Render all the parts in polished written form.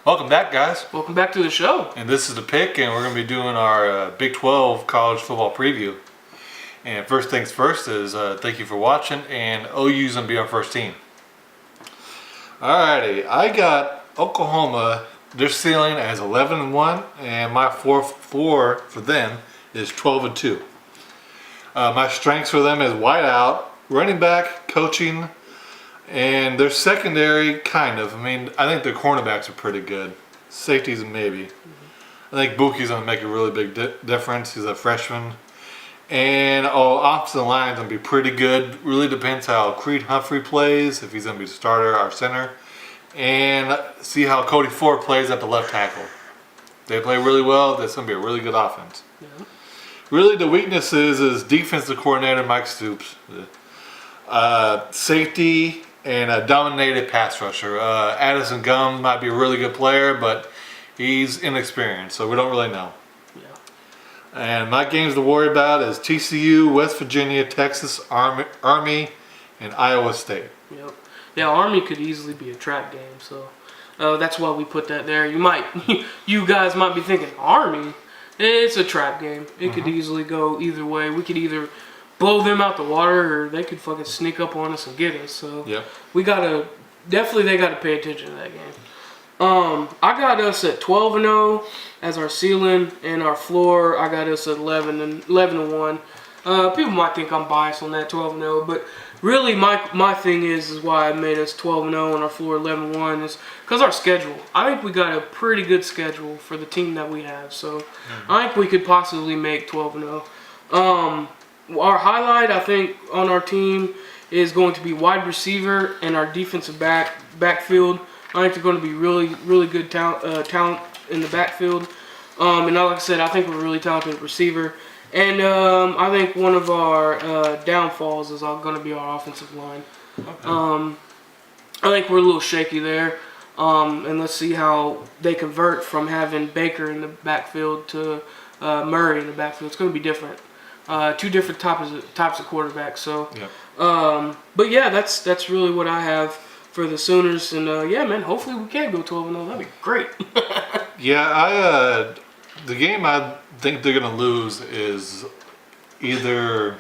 Welcome back, guys. Welcome back to the show. And this is The Pick, and we're going to be doing our Big 12 college football preview. And first things first is thank you for watching, and OU's going to be our first team. Alrighty, I got Oklahoma, their ceiling as 11-1, and my floor for them is 12-2. My strengths for them is wide out, running back, coaching, and their secondary, kind of. I mean, I think their cornerbacks are pretty good. Safeties, maybe. I think Buki's going to make a really big difference. He's a freshman. And offensive line's going to be pretty good. Really depends how Creed Humphrey plays, if he's going to be the starter, our center. And see how Cody Ford plays at the left tackle. If they play really well, that's going to be a really good offense. Yeah. Really, the weaknesses is defensive coordinator Mike Stoops. Safety and a dominated pass rusher. Addison Gums might be a really good player, but he's inexperienced, so we don't really know. Yeah. And my games to worry about is TCU, West Virginia, Texas, Army, and Iowa State. Yep. Yeah, Army could easily be a trap game, so that's why we put that there. You guys might be thinking, Army? It's a trap game. It could easily go either way. We could either blow them out the water, or they could fucking sneak up on us and get us. So yep. They gotta pay attention to that game. I got us at 12-0 as our ceiling, and our floor I got us at 11-1. People might think I'm biased on that 12-0, but really my thing is why I made us 12-0 and our floor 11-1 is because our schedule. I think we got a pretty good schedule for the team that we have, so I think we could possibly make 12-0. Our highlight, I think, on our team is going to be wide receiver and our defensive backfield. I think they're going to be really good talent in the backfield. And like I said, I think we're really talented receiver. And I think one of our downfalls is going to be our offensive line. Okay. I think we're a little shaky there. And let's see how they convert from having Baker in the backfield to Murray in the backfield. It's going to be different. Two different types of quarterbacks. So, yep. But yeah, that's really what I have for the Sooners. And yeah, man, hopefully we can go 12-0. That'd be great. Yeah, the game I think they're gonna lose is either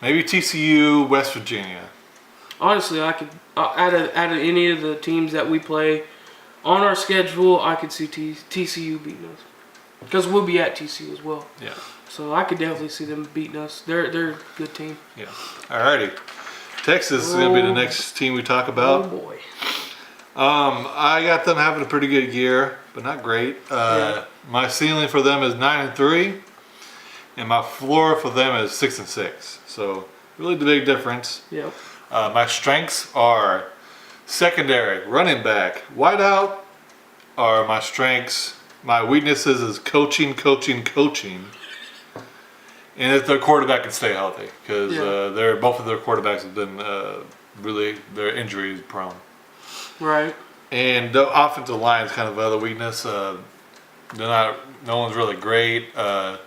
maybe TCU, West Virginia. Honestly, I could out of any of the teams that we play on our schedule, I could see TCU beating us. Because we'll be at TCU as well. Yeah. So I could definitely see them beating us. They're a good team. Yeah. Alrighty. Texas is going to be the next team we talk about. Oh, boy. I got them having a pretty good year, but not great. My ceiling for them is 9-3, and my floor for them is 6-6. So really the big difference. Yep. My strengths are secondary, running back, wide out are my strengths. My weaknesses is coaching. And if their quarterback can stay healthy, because both of their quarterbacks have been they're injury prone. Right. And the offensive line is kind of other weakness. No one's really great. A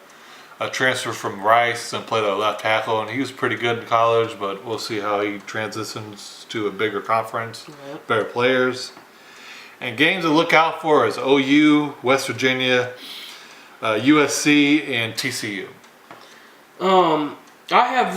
transfer from Rice and played a left tackle, and he was pretty good in college, but we'll see how he transitions to a bigger conference, better players. And games to look out for is OU, West Virginia, USC, and TCU. I have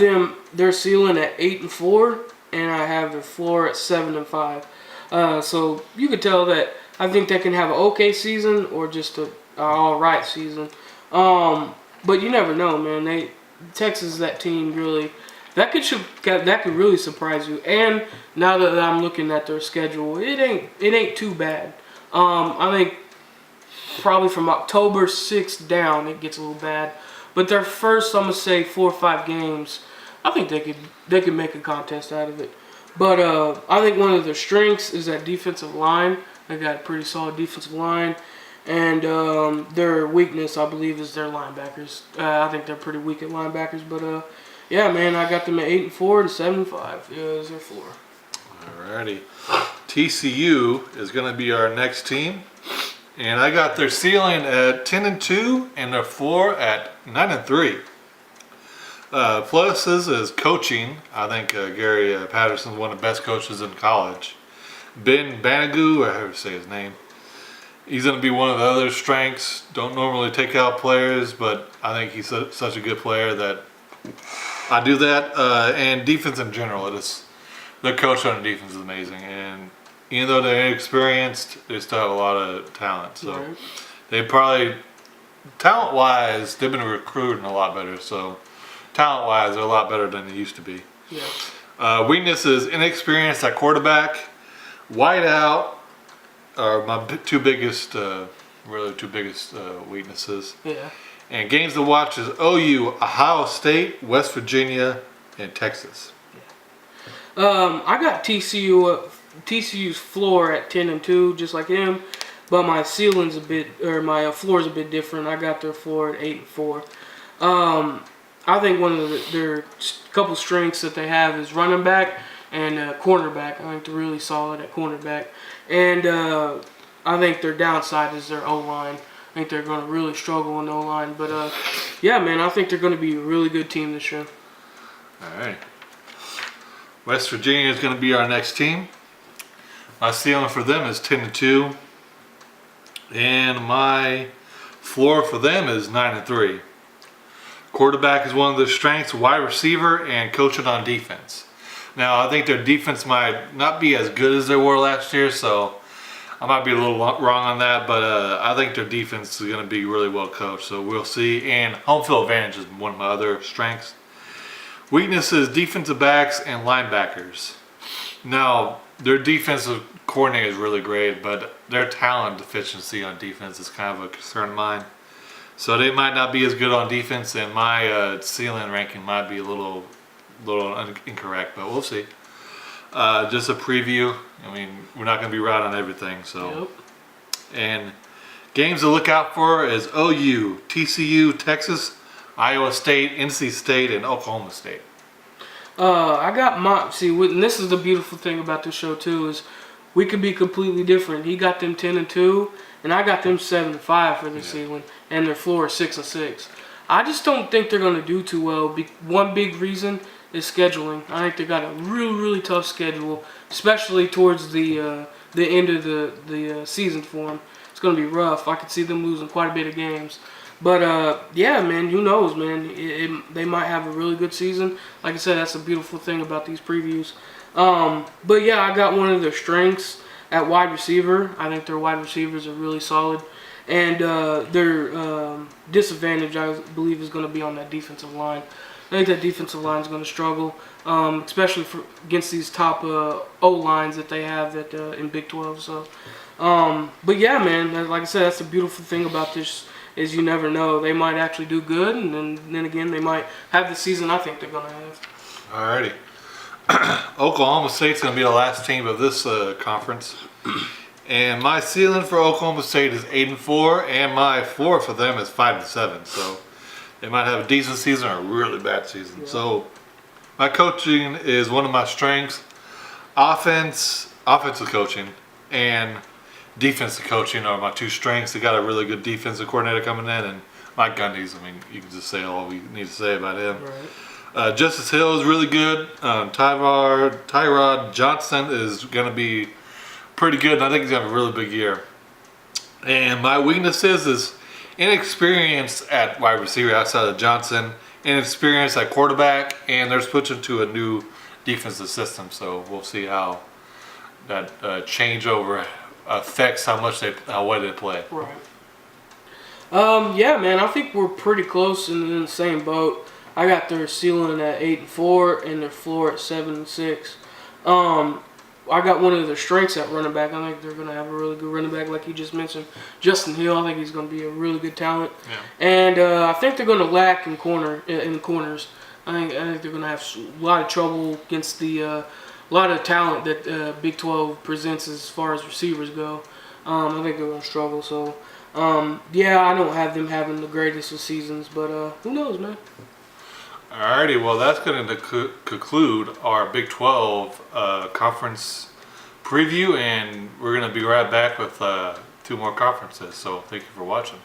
their ceiling at 8-4, and I have their floor at 7-5. So you could tell that I think they can have an okay season or just an all right season. But you never know, man. Texas is that team really that could really surprise you. And now that I'm looking at their schedule, it ain't too bad. I think probably from October 6th down it gets a little bad. But their first, I'm gonna say 4 or 5 games, I think they could make a contest out of it. But I think one of their strengths is that defensive line. They got a pretty solid defensive line, and their weakness, I believe, is their linebackers. I think they're pretty weak at linebackers. But yeah, man, I got them at 8-4 and 7-5. Yeah, is their floor. Alrighty, TCU is gonna be our next team. And I got their ceiling at 10-2 and their floor at 9-3. Pluses is coaching. I think Gary Patterson's one of the best coaches in college. Ben Banogu, I have to say his name. He's going to be one of the other strengths. Don't normally take out players, but I think he's such a good player that I do that. And defense in general, their coach on defense is amazing. And even though they're inexperienced, they still have a lot of talent. So Right. they probably, talent-wise, they've been recruiting a lot better. So talent-wise, they're a lot better than they used to be. Yeah. Weaknesses: inexperience at quarterback, white out are my two biggest weaknesses. Yeah. And games to watch is OU, Ohio State, West Virginia, and Texas. I got TCU's floor at 10-2, just like him, but my ceiling's my floor is a bit different. I got their floor at 8-4. I think one of their couple strengths that they have is running back and cornerback. I think they're really solid at cornerback, and I think their downside is their O-line. I think they're going to really struggle in O-line, but yeah, man, I think they're going to be a really good team this year. All right. West Virginia is going to be our next team. My ceiling for them is 10-2, and my floor for them is 9-3. Quarterback is one of their strengths, wide receiver, and coaching on defense. Now, I think their defense might not be as good as they were last year, so I might be a little wrong on that, but I think their defense is going to be really well coached, so we'll see. And home field advantage is one of my other strengths. Weaknesses: defensive backs and linebackers. Now, their defensive coordinator is really great, but their talent deficiency on defense is kind of a concern of mine. So they might not be as good on defense, and my ceiling ranking might be a little incorrect, but we'll see. Just a preview. I mean, we're not going to be right on everything. So, Yep. And games to look out for is OU, TCU, Texas, Iowa State, NC State, and Oklahoma State. I got and this is the beautiful thing about this show too, is we could be completely different. He got them 10-2, and I got them 7-5 for the ceiling, and their floor is 6-6. I just don't think they're going to do too well. One big reason is scheduling. I think they got a really tough schedule, especially towards the end of the season for them. It's going to be rough. I could see them losing quite a bit of games. But yeah, man, who knows, man? They might have a really good season. Like I said, that's the beautiful thing about these previews. But yeah, I got one of their strengths at wide receiver. I think their wide receivers are really solid. And their disadvantage, I believe, is going to be on that defensive line. I think that defensive line is going to struggle, especially against these top O-lines that they have in Big 12. So, but yeah, man, like I said, that's the beautiful thing about this, is you never know. They might actually do good, and then again, they might have the season I think they're going to have. Alrighty. Oklahoma State's going to be the last team of this conference. And my ceiling for Oklahoma State is 8-4, and my floor for them is 5-7. So they might have a decent season or a really bad season. Yeah. So my coaching is one of my strengths. Offensive coaching, and defensive coaching are my two strengths. They got a really good defensive coordinator coming in, and Mike Gundy's, I mean, you can just say all we need to say about him. Right. Justice Hill is really good. Tyrod Johnson is going to be pretty good, and I think he's going to have a really big year. And my weaknesses is inexperience at wide receiver outside of Johnson, inexperience at quarterback, and they're switching to a new defensive system, so we'll see how that changeover affects how well they play. Right. Yeah, man, I think we're pretty close in the same boat. I got their ceiling at 8-4 and their floor at 7-6. I got one of their strengths at running back. I think they're going to have a really good running back, like you just mentioned. Justin Hill, I think he's going to be a really good talent. Yeah. And I think they're going to lack in the corners. I think they're going to have a lot of trouble against a lot of talent that Big 12 presents as far as receivers go. I think they're going to struggle. So, yeah, I don't have them having the greatest of seasons, but who knows, man? Alrighty, well, that's going to conclude our Big 12 conference preview, and we're going to be right back with 2 more conferences. So thank you for watching.